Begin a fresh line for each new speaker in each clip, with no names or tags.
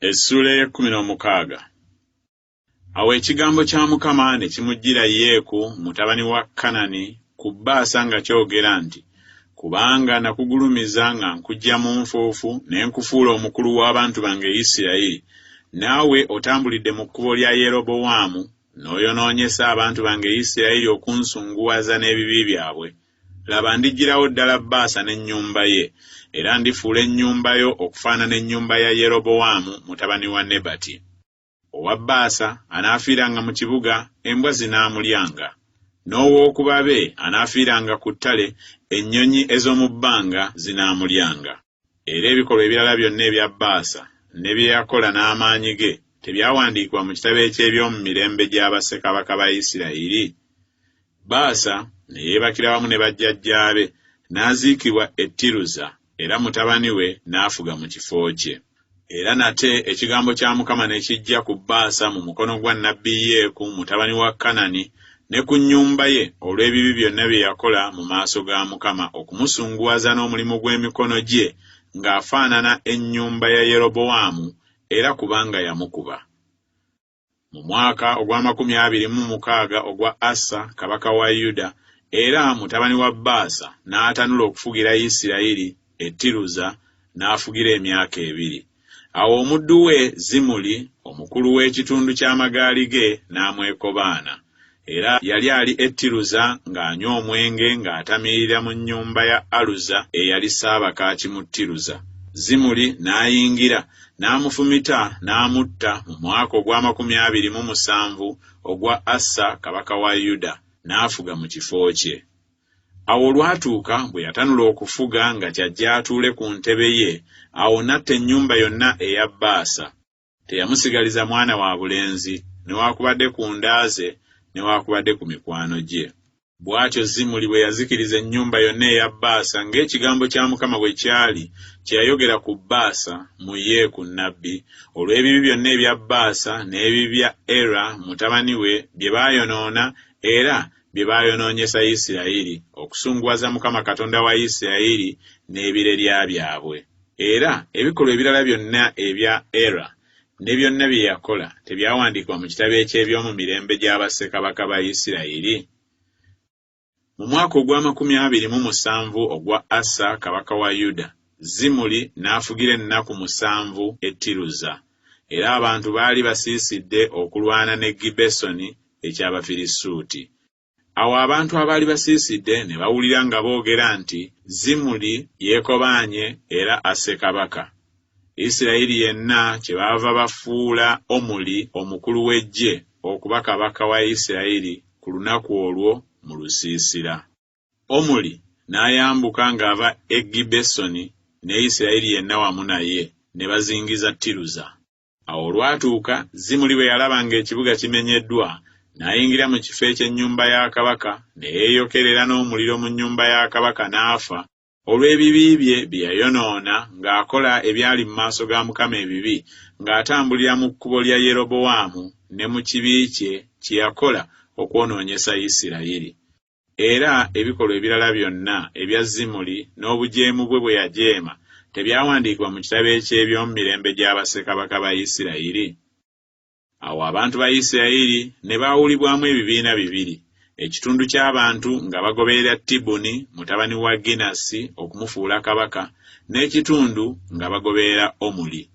Essula y'e16. Awo ekigambo kya Mukama ne kimujjira Yeeku mutabani wa Kanani ku Baasa nga kyogera nti, kubanga nakugulumiza nga nkujja mu nfuufu ne nkufuula omukulu w'abantu bange Isirayiri, naawe otambulidde mu kkubo lya Yerobowaamu, n'oyonoonyesa abantu bange Isirayiri okunsunguwaza n'ebibi byabwe. Laba ndigirawo ddala Baasa n'ennyumba ye, era ndifuula ennyumba yo okufaanana ennyumba ya Yerobowaamu mutabani wa Nebati. Owa Baasa anaafiiranga mu kibuga, embwa zinaamulyanga. N'ow'okuba be anaafiiranga ku ttale, ennyonyi ez'omu bbanga zinaamulyanga. Era ebikolwa ebirala byonna ebya Baasa ne bye yakola n'amaanyi ge tebyawandiikibwa mu kitabo eky'ebyomu mirembe gya bassekabaka ba Isirayiri? Baasa ne yeebakira wamu ne bajjajjaabe, n'aziikibwa e Tiruza, era mutabani we n'afuga mu kifo kye. Era nate ekigambo kya Mukama ne kijja ku Baasa mu mukono gwa nnabbi Yeeku mutabani wa Kanani ne ku nnyumba ye olw'ebibi byonna bye yakola mu maaso ga Mukama, okumusunguwaza n'omulimu gw'emikono gye ng'afaanana ennyumba ya Yerobowaamu, era kubanga yamukuba. Mu mwaka ogwa26 ogwa Asa kabaka wa Yuda, era mutabani wa Baasa n'atanula okufugira Isirayiri e Tiruza, n'afugira emyaka 2. Awo omuddu we Zimuli, omukulu w'ekitundu ky'amagaali ge, n'amwekobaana. Era yali ali e Tiruza ng'anywa omwenge ng'atamiirira mu nnyumba ya Aluza eyali ssaabakaaki mu Tiruza. Zimuli n'ayingira, n'amufumita n'amutta mu mwaka ogwa27 ogwa Asa kabaka wa Yuda, n'afuga mu kifo kye. Awo olwatuuka bwe yatanula okufuga nga kyajja atuule ku ntebe ye, awo n'atta ennyumba yonna eya Baasa. Teyamusigaliza mwana wa bulenzi, newaakubadde ku ndaaze, newaakubadde ku mikwano gye. Bw'atyo Zimuli bwe yazikiriza ennyumba yonna eya Baasa ng'ekigambo kya Mukama bwe kyali kye yayogera ku Baasa mu Yeeku nnabbi, olw'ebibi byonna ebya Baasa n'ebibi bya Era mutabani we bye baayonoona era bye baayonoonyesa Isirayiri, okusunguwaza Mukama Katonda wa Isirayiri n'ebirerya byabwe. Era ebikolwa ebirala byonna ebya Era ne byonna bye yakola tebyawandiikibwa mu kitabo eky'ebyomu mirembe gya bassekabaka ba Isirayiri? Mu mwaka ogwa27 ogwa Asa kabaka wa Yuda, Zimuli n'afugira ennaku 7 e Tiruza, era abantu baali basiisidde okulwana ne Gibesoni eky'Abafirisuuti. Awo abantu abaali basiisidde ne bawulira nga boogera nti, Zimuli yeekobaanye era asse kabaka. Isirayiri yenna kyebaava bafuula Omuli omukulu w'eggye okuba kabaka wa Isirayiri ku lunaku olwo mu lusiisira. Omuli n'ayambuka ng'ava e Gibesoni ne Isirayiri yenna wamu naye, ne bazingiza Tiruza. Awo olwatuuka Zimuli bwe yalaba ng'ekibuga kimenyeddwa, n'ayingira mu kifo eky'ennyumba ya kabaka, ne yeeyokerera n'omuliro mu nnyumba ya kabaka, n'afa olw'ebibi bye bye yayonoona ng'akola ebyali mu maaso ga Mukama ebibi, ng'atambulira mu kkubo lya Yerobowaamu ne mu kibi kye kye yakola okwonoonyesa Isirayiri. Era ebikolwa ebirala byonna ebya Zimuli n'obujeemu bwe bwe yajeema tebyawandiikibwa mu kitabo eky'ebyomu mirembe gya bassekabaka ba Isirayiri? Awo abantu ba Isirayiri ne baawulibwamu ebibiina bibiri, ekitundu ky'abantu nga bagoberera Tibuni mutabani wa Ginasi okumufuula kabaka, n'ekitundu nga bagoberera Omuli.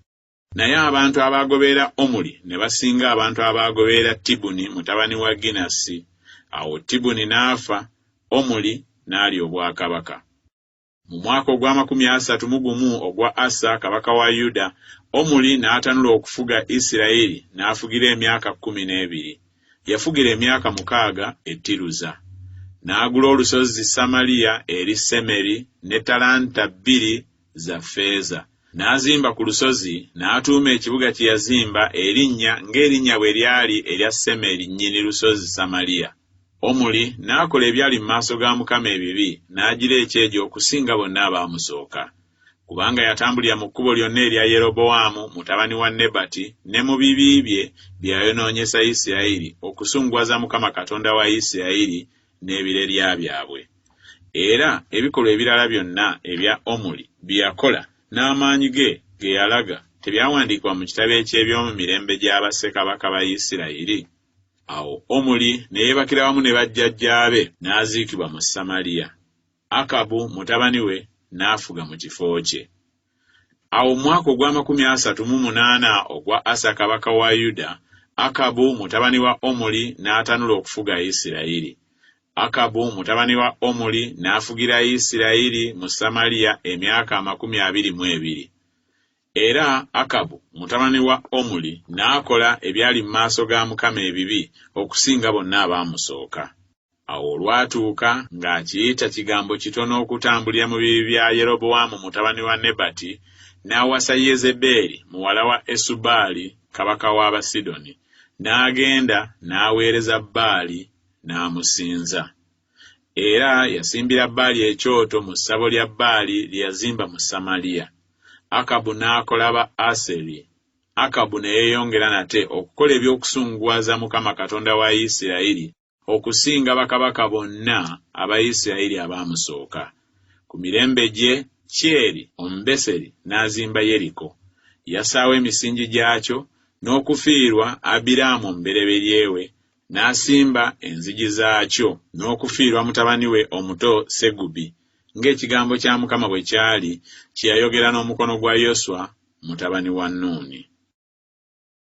Naye abantu abagoberera Omuli ne basinga abantu abagoberera Tibuni mutabani wa Ginasi. Awo Tibuni n'afa, Omuli n'alya obwakabaka. Mu mwaka ogwa31 ogwa Asa kabaka wa Yuda, Omuli n'atanula okufuga Isirayiri, n'afugira emyaka 12. Yafugira emyaka 6 e Tiruza. N'agula olusozi Samaliya eri Semeri ne talanta 2 za ffeeza. N'azimba ku lusozi, n'atuuma ekibuga kye yazimba erinnya ng'erinnya bwe lyali erya Semeri nnyini lusozi Samaliya. Omuli n'akola ebyali mu maaso ga Mukama ebibi, n'agira ekyejo okusinga bonna abaamusooka. Kubanga yatambulira mu kkubo lyonna erya Yerobowaamu mutabani wa Nebati, ne mu bibi bye byayonoonyesa Isirayiri, okusunguwaza Mukama Katonda wa Isirayiri n'ebirerya byabwe. Era ebikolwa ebirala byonna ebya Omuli bye yakola n'amaanyi ge ge yalaga tebyawandiikibwa mu kitabo eky'ebyomu mirembe gya bassekabaka ba Isirayiri? Awo Omuli ne yeebakira wamu ne bajjajjaabe n'aziikibwa mu Samaliya. Akabu mutabani we n'afuga mu kifo kye. Awo mu mwaka ogwa38 ogwa Asa kabaka wa Yuda, Akabu mutabani wa Omuli n'atanula okufuga Isirayiri. Akabu mutabani wa Omuli n'afugira Isirayiri mu Samaliya emyaka 22. Era Akabu mutabani wa Omuli n'akola ebyali mu maaso ga Mukama ebibi okusinga bonna abaamusooka. Awo olwatuuka ng'akiyita kigambo kitono okutambulira mu bibi bya Yerobowaamu mutabani wa Nebati, n'awasa Yezeberi muwala wa Esubaali kabaka w'Abasidoni, n'agenda n'aweereza Baali n'amusinza. Era yasimbira Baali ekyoto mu ssabo lya Baali lye yazimba mu Samaliya. Akabu n'akola ba Aseri. Akabu ne yeeyongera nate okukola eby'okusunguwaza Mukama Katonda wa Isirayiri okusinga bakabaka bonna Abayisirayiri abaamusooka. Ku mirembe gye, Kyeri Omubeseri n'azimba Yeriko. Yasaawa emisingi gyakyo, n'okufiirwa Abiraamu omubereberye we, n'asimba enzigi zaakyo, n'okufiirwa mutabani we omuto Segubi, ng'ekigambo kya Mukama bwe kyali kye yayogera n'omukono gwa Yoswa mutabani wa Nuuni.